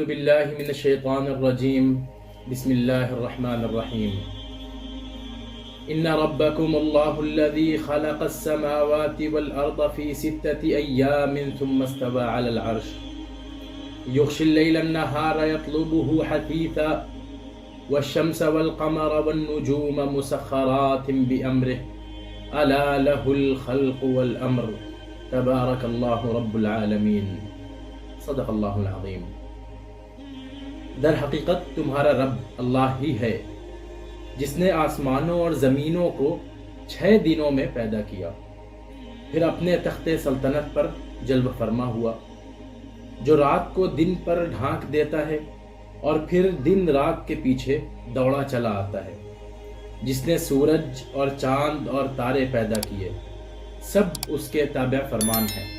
أعوذ بالله من الشيطان الرجيم بسم الله الرحمن الرحيم إن ربكم الله الذي خلق السماوات والأرض في 6 أيام ثم استوى على العرش يغشي الليل النهار يطلبه حثيثا والشمس والقمر والنجوم مسخرات بأمره ألا له الخلق والأمر تبارك الله رب العالمين صدق اللہ العظیم۔ در حقیقت تمہارا رب اللہ ہی ہے جس نے آسمانوں اور زمینوں کو 6 دنوں میں پیدا کیا، پھر اپنے تخت سلطنت پر جلوہ فرما ہوا، جو رات کو دن پر ڈھانک دیتا ہے اور پھر دن رات کے پیچھے دوڑا چلا آتا ہے، جس نے سورج اور چاند اور تارے پیدا کیے، سب اس کے تابع فرمان ہیں۔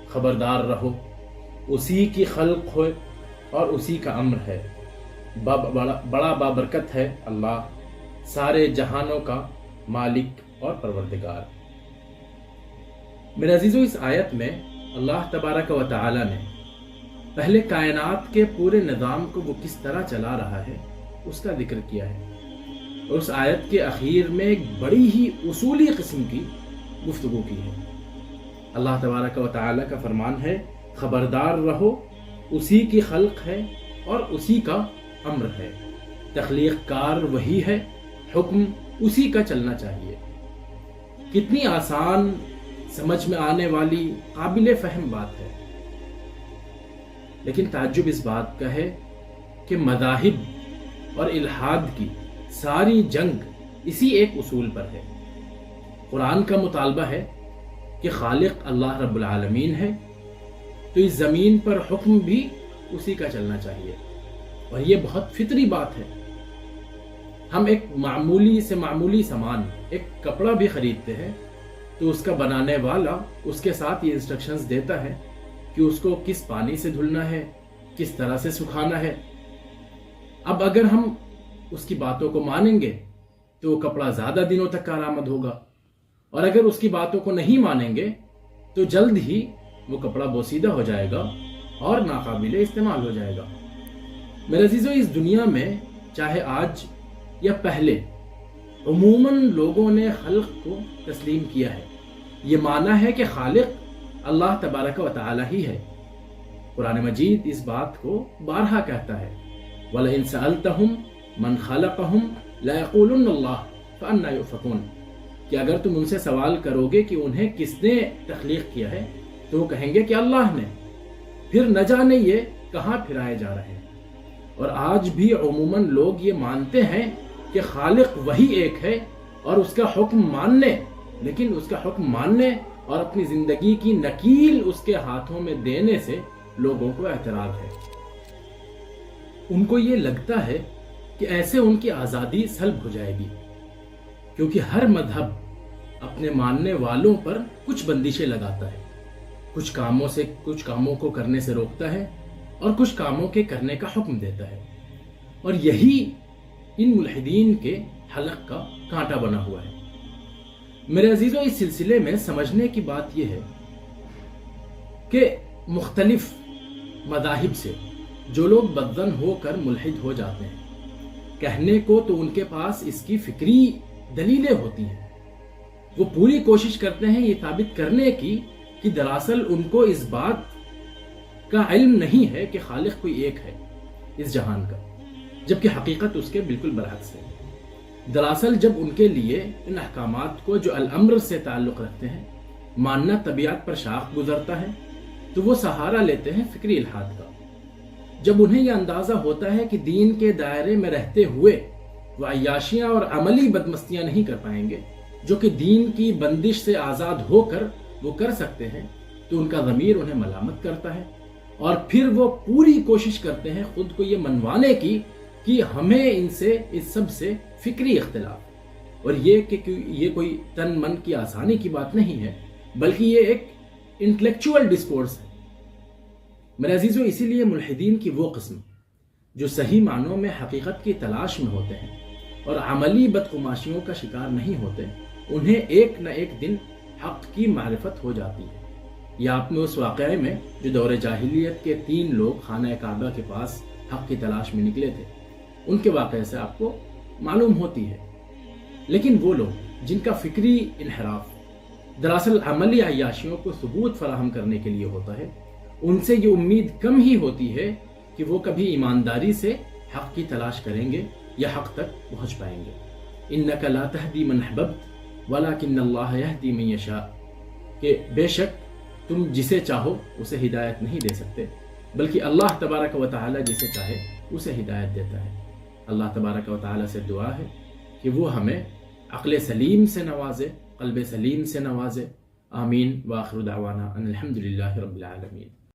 خبردار رہو، اسی کی خلق ہے اور اسی کا امر ہے، بڑا بابرکت ہے اللہ، سارے جہانوں کا مالک اور پروردگار۔ میرے عزیزو، اس آیت میں اللہ تبارک و تعالی نے پہلے کائنات کے پورے نظام کو وہ کس طرح چلا رہا ہے اس کا ذکر کیا ہے، اور اس آیت کے اخیر میں ایک بڑی ہی اصولی قسم کی گفتگو کی ہے۔ اللہ تبارک و تعالی کا فرمان ہے، خبردار رہو، اسی کی خلق ہے اور اسی کا امر ہے، تخلیق کار وہی ہے، حکم اسی کا چلنا چاہیے۔ کتنی آسان، سمجھ میں آنے والی، قابل فہم بات ہے، لیکن تعجب اس بات کا ہے کہ مذاہب اور الحاد کی ساری جنگ اسی ایک اصول پر ہے۔ قرآن کا مطالبہ ہے کہ خالق اللہ رب العالمین ہے، تو اس زمین پر حکم بھی اسی کا چلنا چاہیے، اور یہ بہت فطری بات ہے۔ ہم ایک معمولی سے معمولی سامان، ایک کپڑا بھی خریدتے ہیں تو اس کا بنانے والا اس کے ساتھ یہ انسٹرکشنز دیتا ہے کہ اس کو کس پانی سے دھلنا ہے، کس طرح سے سکھانا ہے۔ اب اگر ہم اس کی باتوں کو مانیں گے تو وہ کپڑا زیادہ دنوں تک کارآمد ہوگا، اور اگر اس کی باتوں کو نہیں مانیں گے تو جلد ہی وہ کپڑا بوسیدہ ہو جائے گا اور ناقابل استعمال ہو جائے گا۔ میرے عزیزو، اس دنیا میں چاہے آج یا پہلے عموماً لوگوں نے خلق کو تسلیم کیا ہے، یہ مانا ہے کہ خالق اللہ تبارک و تعالی ہی ہے۔ قرآن مجید اس بات کو بارہا کہتا ہے، وَلَئِن سَأَلْتَهُمْ مَنْ خَلَقَهُمْ لَيَقُولُنَّ اللَّهُ فَأَنَّىٰ يُؤْفَكُونَ کہ اگر تم ان سے سوال کرو گے کہ انہیں کس نے تخلیق کیا ہے تو وہ کہیں گے کہ اللہ نے، پھر نہ جانے یہ کہاں پھرائے جا رہے ہیں۔ اور آج بھی عموماً لوگ یہ مانتے ہیں کہ خالق وہی ایک ہے اور اس کا حکم ماننے، لیکن اس کا حکم ماننے اور اپنی زندگی کی نکیل اس کے ہاتھوں میں دینے سے لوگوں کو اعتراض ہے۔ ان کو یہ لگتا ہے کہ ایسے ان کی آزادی سلب ہو جائے گی، کیونکہ ہر مذہب اپنے ماننے والوں پر کچھ بندشیں لگاتا ہے، کچھ کاموں کو کرنے سے روکتا ہے اور کچھ کاموں کے کرنے کا حکم دیتا ہے، اور یہی ان ملحدین کے حلق کا کانٹا بنا ہوا ہے۔ میرے عزیزو، اس سلسلے میں سمجھنے کی بات یہ ہے کہ مختلف مذاہب سے جو لوگ بدظن ہو کر ملحد ہو جاتے ہیں، کہنے کو تو ان کے پاس اس کی فکری دلیلیں ہوتی ہیں، وہ پوری کوشش کرتے ہیں یہ ثابت کرنے کی کہ دراصل ان کو اس بات کا علم نہیں ہے کہ خالق کوئی ایک ہے اس جہان کا، جبکہ حقیقت اس کے بالکل برعکس ہے۔ دراصل جب ان کے لیے ان احکامات کو جو الامر سے تعلق رکھتے ہیں ماننا طبیعت پر شاخ گزرتا ہے تو وہ سہارا لیتے ہیں فکری الحاد کا۔ جب انہیں یہ اندازہ ہوتا ہے کہ دین کے دائرے میں رہتے ہوئے وہ عیاشیاں اور عملی بدمستیاں نہیں کر پائیں گے جو کہ دین کی بندش سے آزاد ہو کر وہ کر سکتے ہیں، تو ان کا ضمیر انہیں ملامت کرتا ہے، اور پھر وہ پوری کوشش کرتے ہیں خود کو یہ منوانے کی کہ ہمیں ان سے اس سب سے فکری اختلاف، اور یہ کہ یہ کوئی تن من کی آسانی کی بات نہیں ہے، بلکہ یہ ایک انٹلیکچوئل ڈسکورس ہے۔ میرے عزیزو، اسی لیے ملحدین کی وہ قسم جو صحیح معنوں میں حقیقت کی تلاش میں ہوتے ہیں اور عملی بدقماشیوں کا شکار نہیں ہوتے، انہیں ایک نہ ایک دن حق کی معرفت ہو جاتی ہے، یا آپ میں اس واقعے میں جو دور جاہلیت کے 3 لوگ خانہ کعبہ کے پاس حق کی تلاش میں نکلے تھے، ان کے واقعے سے آپ کو معلوم ہوتی ہے۔ لیکن وہ لوگ جن کا فکری انحراف دراصل عملی عیاشیوں کو ثبوت فراہم کرنے کے لیے ہوتا ہے، ان سے یہ امید کم ہی ہوتی ہے کہ وہ کبھی ایمانداری سے حق کی تلاش کریں گے یا حق تک پہنچ پائیں گے۔ انک لا تہدی من احببت ولکن اللہ یہدی من یشاء، کہ بے شک تم جسے چاہو اسے ہدایت نہیں دے سکتے، بلکہ اللہ تبارک و تعالی جسے چاہے اسے ہدایت دیتا ہے۔ اللہ تبارک و تعالی سے دعا ہے کہ وہ ہمیں عقل سلیم سے نوازے، قلب سلیم سے نوازے۔ آمین۔ وآخر دعوانا ان الحمد للہ رب العالمین۔